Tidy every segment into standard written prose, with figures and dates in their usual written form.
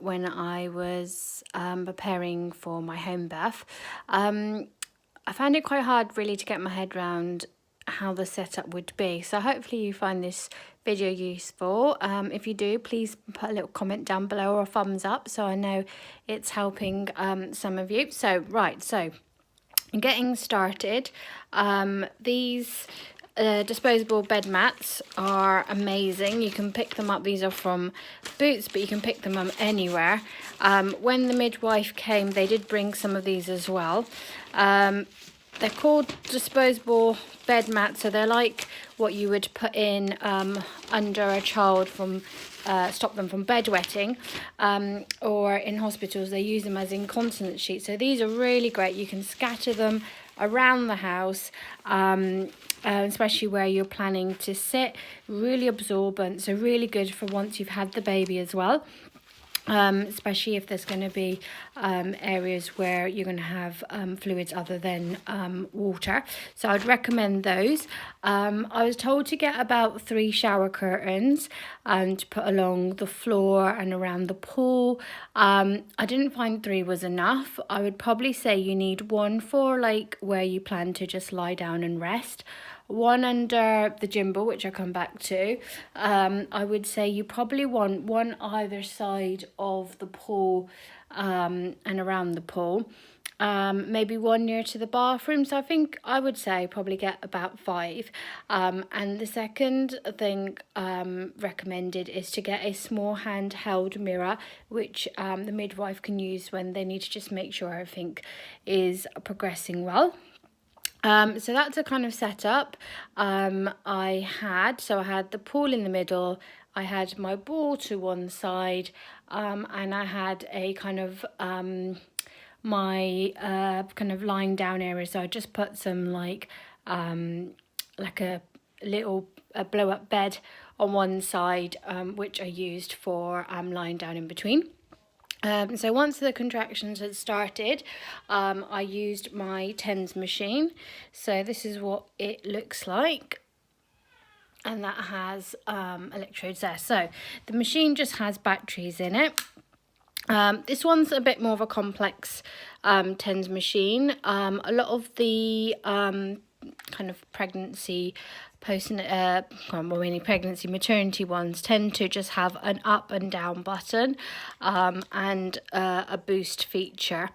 when I was preparing for my home birth. I found it quite hard really to get my head around how the setup would be. So hopefully you find this video useful. If you do, please put a little comment down below or a thumbs up so I know it's helping some of you. So getting started, these disposable bed mats are amazing. You can pick them up. These are from Boots, but you can pick them up anywhere. When the midwife came, they did bring some of these as well. They're called disposable bed mats, so they're like what you would put in under a child from stop them from bedwetting, or in hospitals they use them as incontinence sheets. So these are really great. You can scatter them around the house, especially where you're planning to sit. Really absorbent, so really good for once you've had the baby as well. Especially if there's going to be areas where you're going to have fluids other than water. So I'd recommend those. I was told to get about 3 shower curtains and to put along the floor and around the pool. I didn't find 3 was enough. I would probably say you need 1 for like where you plan to just lie down and rest. 1 under the gimbal, which I'll come back to. I would say you probably want 1 either side of the pool and around the pool. Maybe 1 near to the bathroom. So I think I would say probably get about 5. And the second thing recommended is to get a small handheld mirror, which the midwife can use when they need to just make sure everything is progressing well. So that's a kind of setup I had. So I had the pool in the middle, I had my ball to one side, and I had a kind of my kind of lying down area. So I just put some like a little blow up bed on one side, which I used for lying down in between. So once the contractions had started, I used my TENS machine. So this is what it looks like. And that has electrodes there. So the machine just has batteries in it. This one's a bit more of a complex TENS machine. A lot of the kind of pregnancy maternity ones tend to just have an up and down button and a boost feature.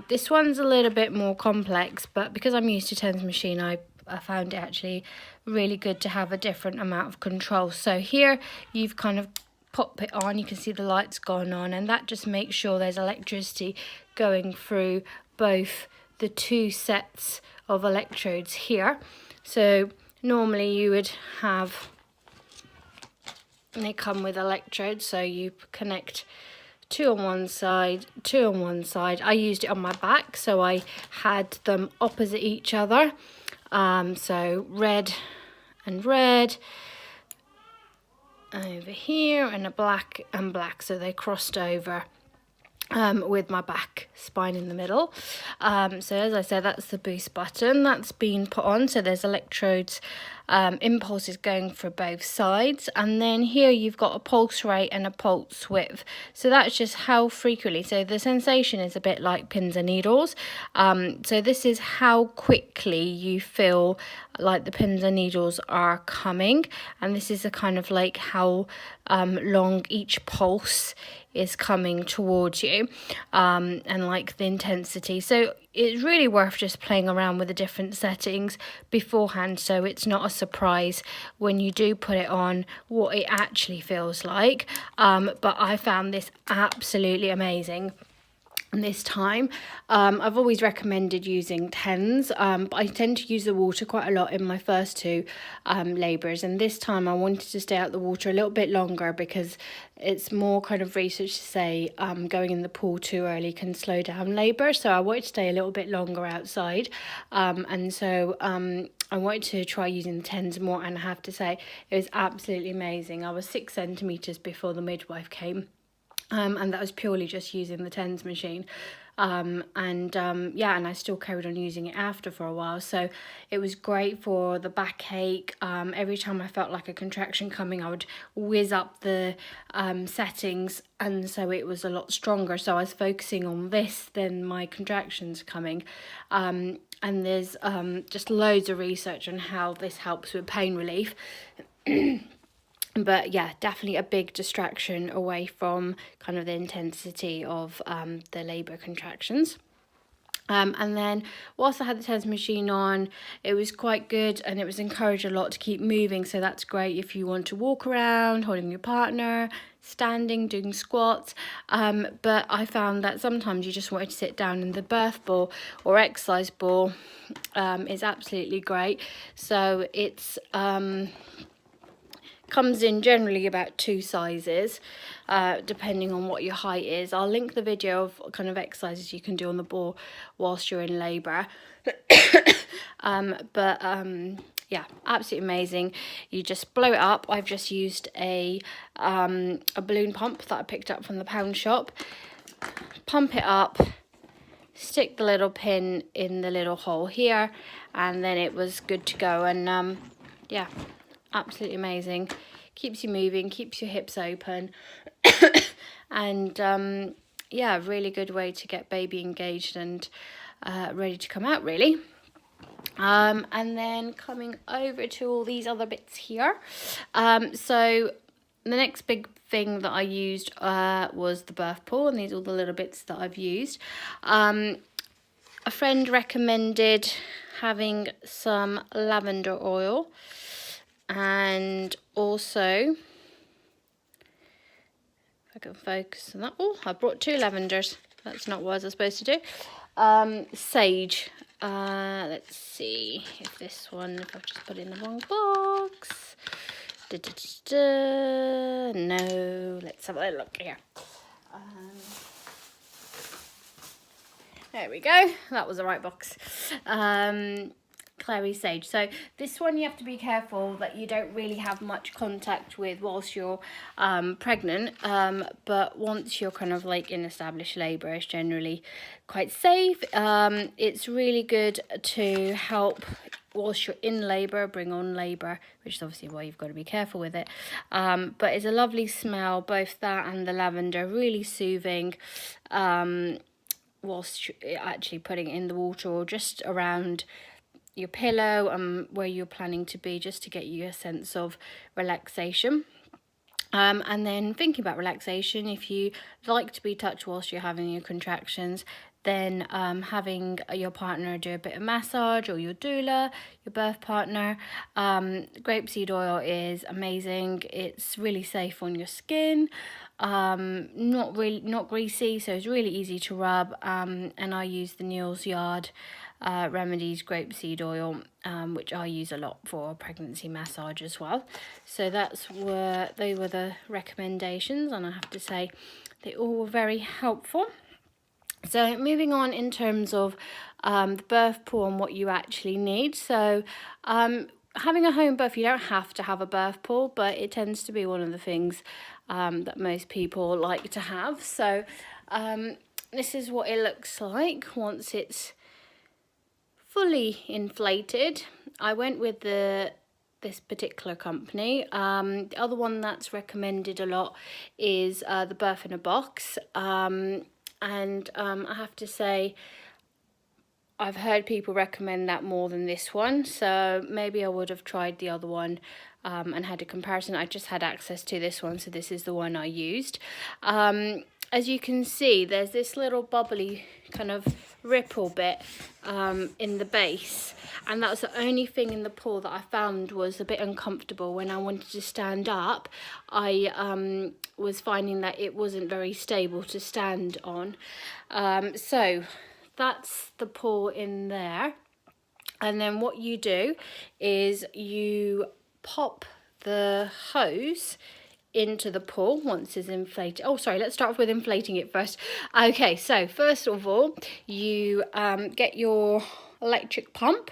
This one's a little bit more complex, but because I'm used to TENS machine, I found it actually really good to have a different amount of control. So here you've kind of pop it on, you can see the lights going on, and that just makes sure there's electricity going through both the 2 sets of electrodes here. So normally you would have, they come with electrodes, so you connect 2 on one side, 2 on one side. I used it on my back, so I had them opposite each other. So red and red over here, and a black and black, so they crossed over with my back spine in the middle. So as I said, that's the boost button that's been put on, so there's electrodes, impulses going for both sides, and then here you've got a pulse rate and a pulse width. So that's just how frequently, so the sensation is a bit like pins and needles. So this is how quickly you feel like the pins and needles are coming, and this is a kind of like how long each pulse is coming towards you, and like the intensity. So it's really worth just playing around with the different settings beforehand, so it's not a surprise when you do put it on what it actually feels like. But I found this absolutely amazing. And this time, I've always recommended using TENS, but I tend to use the water quite a lot in my first 2 labours, and this time I wanted to stay out the water a little bit longer because it's more kind of research to say going in the pool too early can slow down labour, so I wanted to stay a little bit longer outside, and so I wanted to try using the TENS more, and I have to say it was absolutely amazing. I was 6 centimetres before the midwife came. and that was purely just using the TENS machine. Yeah, and I still carried on using it after for a while, so it was great for the backache. Every time I felt like a contraction coming, I would whiz up the settings, and so it was a lot stronger, so I was focusing on this than my contractions coming. And there's just loads of research on how this helps with pain relief. But yeah, definitely a big distraction away from kind of the intensity of the labour contractions. And then whilst I had the TENS machine on, it was quite good, and it was encouraged a lot to keep moving. So that's great if you want to walk around, holding your partner, standing, doing squats. But I found that sometimes you just wanted to sit down, and the birth ball or exercise ball is absolutely great. So it's comes in generally about 2 sizes, depending on what your height is. I'll link the video of kind of exercises you can do on the ball whilst you're in labour. Yeah, absolutely amazing. You just blow it up. I've just used a balloon pump that I picked up from the pound shop. Pump it up, stick the little pin in the little hole here, and then it was good to go. And yeah, absolutely amazing. Keeps you moving, keeps your hips open. And yeah, really good way to get baby engaged and ready to come out, really. And then coming over to all these other bits here. So the next big thing that I used was the birth pool, and these are all the little bits that I've used. A friend recommended having some lavender oil, and also, if I can focus on that, oh, I brought 2 lavenders. That's not what I was supposed to do. Sage. Let's see if this one, if I've just put it in the wrong box. No, let's have a look here. There we go. That was the right box. Clary sage. So this one you have to be careful that you don't really have much contact with whilst you're pregnant, but once you're kind of like in established labour, it's generally quite safe. It's really good to help whilst you're in labour, bring on labour, which is obviously why you've got to be careful with it. But it's a lovely smell, both that and the lavender, really soothing. Whilst actually putting it in the water or just around your pillow and where you're planning to be, just to get you a sense of relaxation. And then thinking about relaxation, if you like to be touched whilst you're having your contractions, then having your partner do a bit of massage, or your doula, your birth partner. Grapeseed oil is amazing. It's really safe on your skin, not greasy, so it's really easy to rub. And I use the Neal's Yard Remedies grapeseed oil, which I use a lot for pregnancy massage as well. So they were the recommendations, and I have to say they all were very helpful. So moving on in terms of the birth pool and what you actually need. So having a home birth, you don't have to have a birth pool, but it tends to be one of the things that most people like to have. So this is what it looks like once it's fully inflated. I went with this particular company. The other one that's recommended a lot is the Birth in a Box. And I have to say, I've heard people recommend that more than this one, so maybe I would have tried the other one and had a comparison. I just had access to this one, so this is the one I used. As you can see, there's this little bubbly kind of ripple bit in the base, and that was the only thing in the pool that I found was a bit uncomfortable. When I wanted to stand up, I was finding that it wasn't very stable to stand on. So that's the pool in there, and then what you do is you pop the hose into the pool once it's inflated. Oh, sorry, let's start off with inflating it first. Okay, so first of all, you get your electric pump.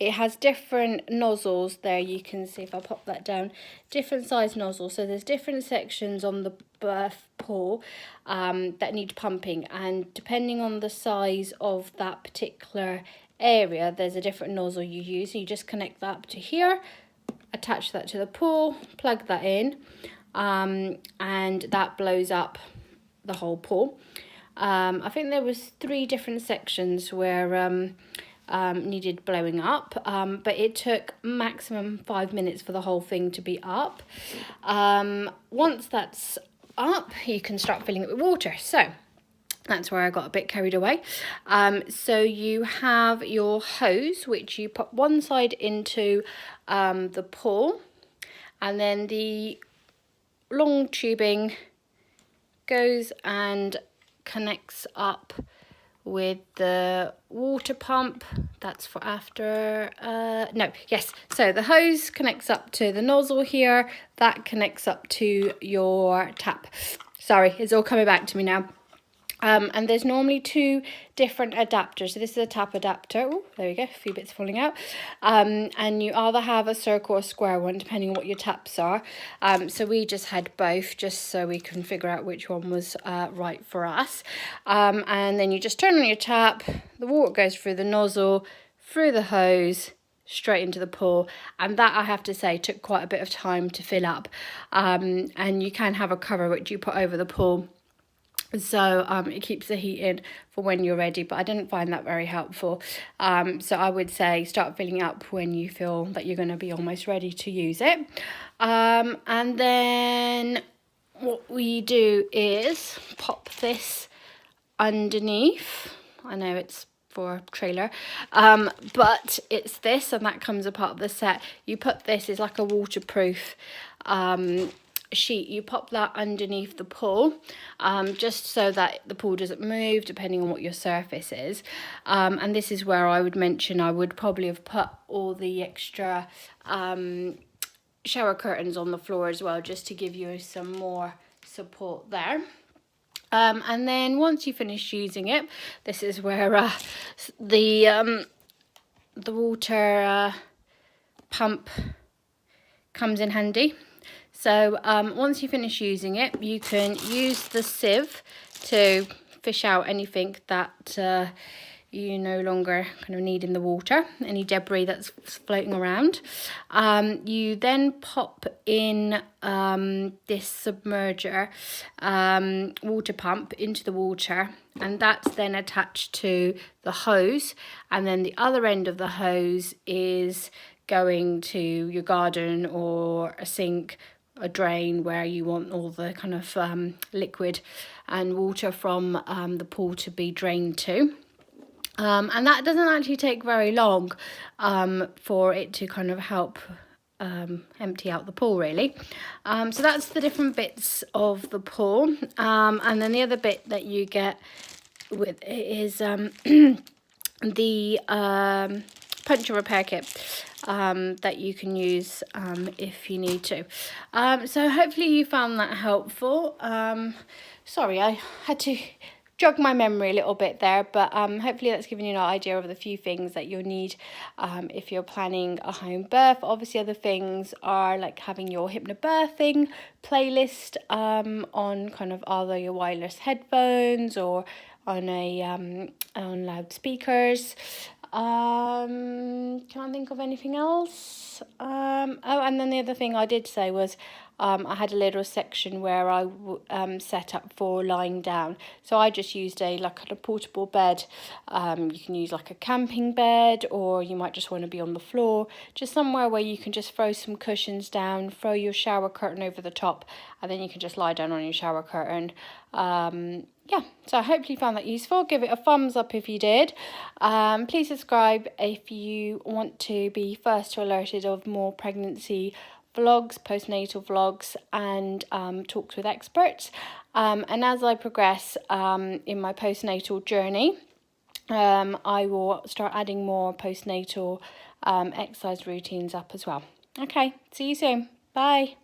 It has different nozzles there. You can see if I pop that down, different size nozzles. So there's different sections on the birth pool that need pumping, and depending on the size of that particular area, there's a different nozzle you use. So you just connect that up to here, attach that to the pool, plug that in, and that blows up the whole pool. I think there was 3 different sections where needed blowing up, but it took maximum 5 minutes for the whole thing to be up. Once that's up, you can start filling it with water. So that's where I got a bit carried away. So you have your hose, which you put one side into the pool, and then the long tubing goes and connects up with the water pump. That's for after, so the hose connects up to the nozzle here, that connects up to your tap. Sorry, it's all coming back to me now. And there's normally 2 different adapters. So this is a tap adapter. Oh, there we go, a few bits falling out. And you either have a circle or square one, depending on what your taps are. So we just had both, just so we can figure out which one was right for us. And then you just turn on your tap, the water goes through the nozzle, through the hose, straight into the pool, and that, I have to say, took quite a bit of time to fill up. And you can have a cover which you put over the pool, so it keeps the heat in for when you're ready, but I didn't find that very helpful. So I would say start filling up when you feel that you're going to be almost ready to use it. And then what we do is pop this underneath. I know it's for a trailer, but it's this, and that comes a part of the set. You put this, is like a waterproof sheet, you pop that underneath the pool, just so that the pool doesn't move depending on what your surface is. And this is where I would mention I would probably have put all the extra shower curtains on the floor as well, just to give you some more support there. And then once you finish using it, this is where the water pump comes in handy. So once you finish using it, you can use the sieve to fish out anything that you no longer kind of need in the water, any debris that's floating around. You then pop in this submerger water pump into the water, and that's then attached to the hose, and then the other end of the hose is going to your garden or a sink, a drain, where you want all the kind of liquid and water from the pool to be drained to. And that doesn't actually take very long for it to kind of help empty out the pool, really. So that's the different bits of the pool. And then the other bit that you get with it is the puncture repair kit that you can use if you need to. So hopefully you found that helpful. Sorry, I had to jog my memory a little bit there, but hopefully that's given you an idea of the few things that you'll need if you're planning a home birth. Obviously other things are like having your hypnobirthing playlist on kind of either your wireless headphones or on a on loudspeakers. Can't think of anything else. Oh, and then the other thing I did say was I had a little section where I set up for lying down. So I just used a portable bed. You can use like a camping bed, or you might just want to be on the floor, just somewhere where you can just throw some cushions down, throw your shower curtain over the top, and then you can just lie down on your shower curtain. Yeah, so I hopefully you found that useful. Give it a thumbs up if you did. Please subscribe if you want to be first to alerted of more pregnancy vlogs, postnatal vlogs, and talks with experts. And as I progress in my postnatal journey, I will start adding more postnatal exercise routines up as well. Okay, see you soon. Bye.